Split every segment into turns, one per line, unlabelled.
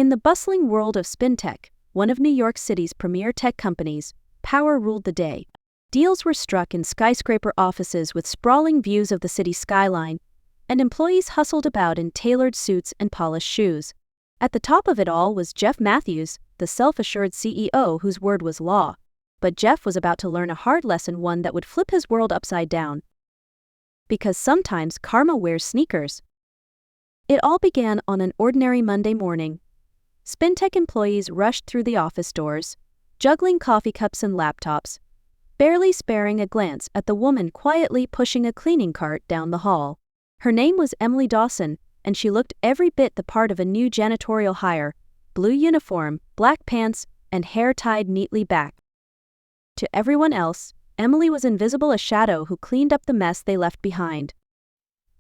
In the bustling world of SpinTech, one of New York City's premier tech companies, power ruled the day. Deals were struck in skyscraper offices with sprawling views of the city skyline, and employees hustled about in tailored suits and polished shoes. At the top of it all was Jeff Matthews, the self-assured CEO whose word was law. But Jeff was about to learn a hard lesson, one that would flip his world upside down. Because sometimes karma wears sneakers. It all began on an ordinary Monday morning. SpinTech employees rushed through the office doors, juggling coffee cups and laptops, barely sparing a glance at the woman quietly pushing a cleaning cart down the hall. Her name was Emily Dawson, and she looked every bit the part of a new janitorial hire: blue uniform, black pants, and hair tied neatly back. To everyone else, Emily was invisible, a shadow who cleaned up the mess they left behind.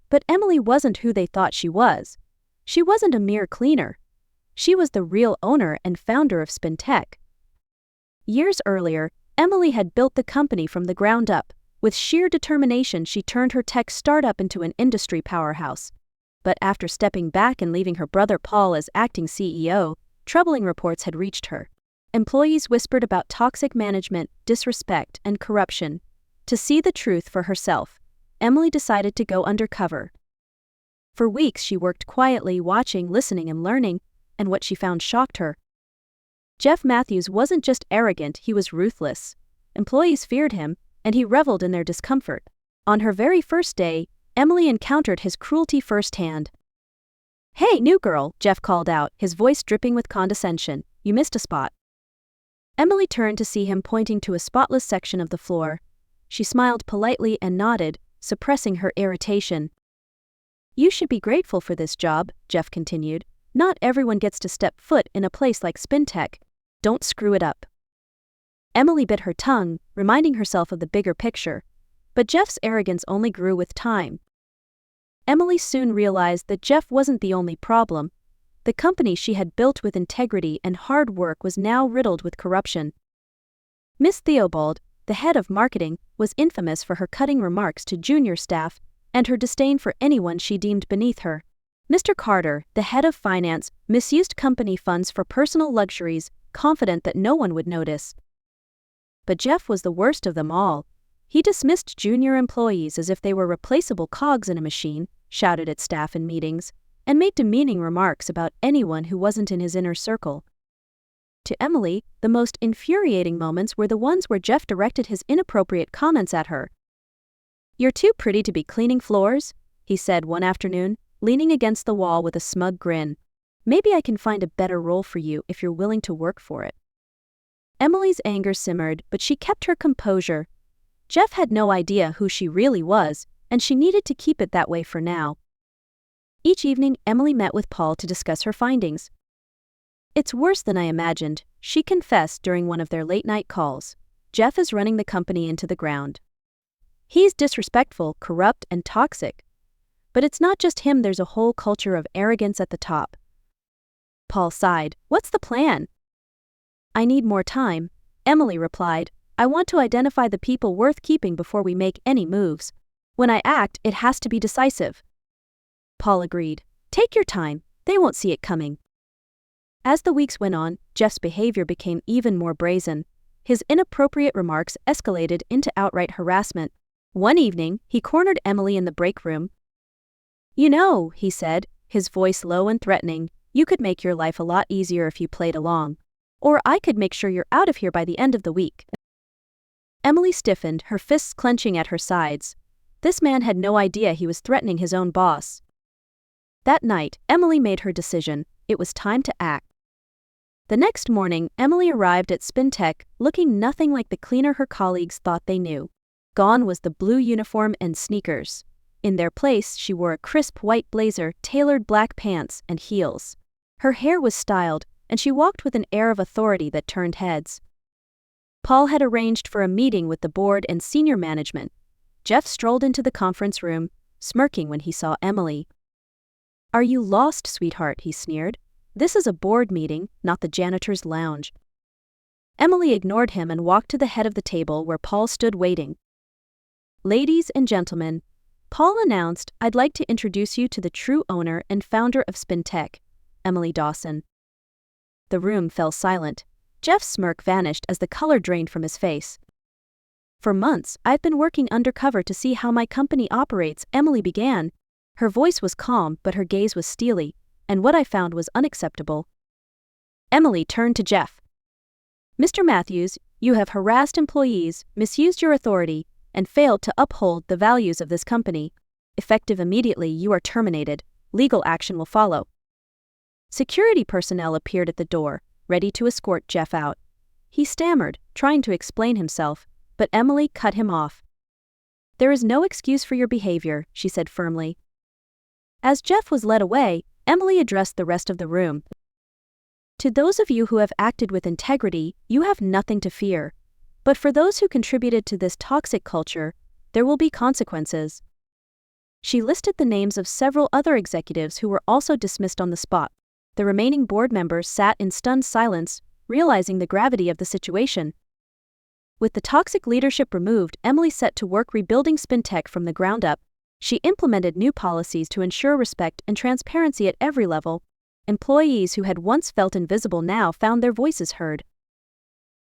But Emily wasn't who they thought she was. She wasn't a mere cleaner. She was the real owner and founder of SpinTech. Years earlier, Emily had built the company from the ground up. With sheer determination, she turned her tech startup into an industry powerhouse. But after stepping back and leaving her brother Paul as acting CEO, troubling reports had reached her. Employees whispered about toxic management, disrespect, and corruption. To see the truth for herself, Emily decided to go undercover. For weeks she worked quietly, watching, listening, and learning, and what she found shocked her. Jeff Matthews wasn't just arrogant, he was ruthless. Employees feared him, and he reveled in their discomfort. On her very first day, Emily encountered his cruelty firsthand. "Hey, new girl," Jeff called out, his voice dripping with condescension. "You missed a spot." Emily turned to see him pointing to a spotless section of the floor. She smiled politely and nodded, suppressing her irritation. "You should be grateful for this job," Jeff continued. "Not everyone gets to step foot in a place like SpinTech. Don't screw it up." Emily bit her tongue, reminding herself of the bigger picture. But Jeff's arrogance only grew with time. Emily soon realized that Jeff wasn't the only problem. The company she had built with integrity and hard work was now riddled with corruption. Miss Theobald, the head of marketing, was infamous for her cutting remarks to junior staff and her disdain for anyone she deemed beneath her. Mr. Carter, the head of finance, misused company funds for personal luxuries, confident that no one would notice. But Jeff was the worst of them all. He dismissed junior employees as if they were replaceable cogs in a machine, shouted at staff in meetings, and made demeaning remarks about anyone who wasn't in his inner circle. To Emily, the most infuriating moments were the ones where Jeff directed his inappropriate comments at her. "You're too pretty to be cleaning floors," he said one afternoon, leaning against the wall with a smug grin. "Maybe I can find a better role for you if you're willing to work for it." Emily's anger simmered, but she kept her composure. Jeff had no idea who she really was, and she needed to keep it that way for now. Each evening, Emily met with Paul to discuss her findings. "It's worse than I imagined," she confessed during one of their late-night calls. "Jeff is running the company into the ground. He's disrespectful, corrupt, and toxic. But it's not just him, there's a whole culture of arrogance at the top." Paul sighed. "What's the plan?" "I need more time," Emily replied. "I want to identify the people worth keeping before we make any moves. When I act, it has to be decisive." Paul agreed. "Take your time, they won't see it coming." As the weeks went on, Jeff's behavior became even more brazen. His inappropriate remarks escalated into outright harassment. One evening, he cornered Emily in the break room. "You know," he said, his voice low and threatening, "you could make your life a lot easier if you played along. Or I could make sure you're out of here by the end of the week." Emily stiffened, her fists clenching at her sides. This man had no idea he was threatening his own boss. That night, Emily made her decision. It was time to act. The next morning, Emily arrived at SpinTech, looking nothing like the cleaner her colleagues thought they knew. Gone was the blue uniform and sneakers. In their place, she wore a crisp white blazer, tailored black pants, and heels. Her hair was styled, and she walked with an air of authority that turned heads. Paul had arranged for a meeting with the board and senior management. Jeff strolled into the conference room, smirking when he saw Emily. "Are you lost, sweetheart?" he sneered. "This is a board meeting, not the janitor's lounge." Emily ignored him and walked to the head of the table where Paul stood waiting. "Ladies and gentlemen," Paul announced, "I'd like to introduce you to the true owner and founder of SpinTech, Emily Dawson." The room fell silent. Jeff's smirk vanished as the color drained from his face. For months, I've been working undercover to see how my company operates, Emily began. Her voice was calm, but her gaze was steely, and what I found was unacceptable. Emily turned to Jeff. Mr. Matthews, you have harassed employees, misused your authority, and failed to uphold the values of this company. Effective immediately, you are terminated. Legal action will follow. Security personnel appeared at the door, ready to escort Jeff out. He stammered, trying to explain himself, but Emily cut him off. There is no excuse for your behavior, she said firmly. As Jeff was led away, Emily addressed the rest of the room. To those of you who have acted with integrity, you have nothing to fear. But for those who contributed to this toxic culture, there will be consequences. She listed the names of several other executives who were also dismissed on the spot. The remaining board members sat in stunned silence, realizing the gravity of the situation. With the toxic leadership removed, Emily set to work rebuilding SpinTech from the ground up. She implemented new policies to ensure respect and transparency at every level. Employees who had once felt invisible now found their voices heard.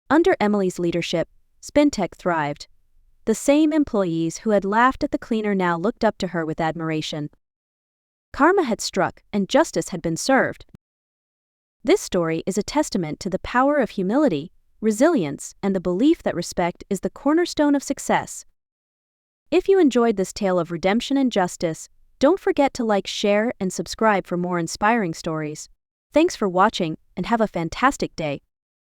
Under Emily's leadership, SpinTech thrived. The same employees who had laughed at the cleaner now looked up to her with admiration. Karma had struck, and justice had been served. This story is a testament to the power of humility, resilience, and the belief that respect is the cornerstone of success. If you enjoyed this tale of redemption and justice, don't forget to like, share, and subscribe for more inspiring stories. Thanks for watching, and have a fantastic day.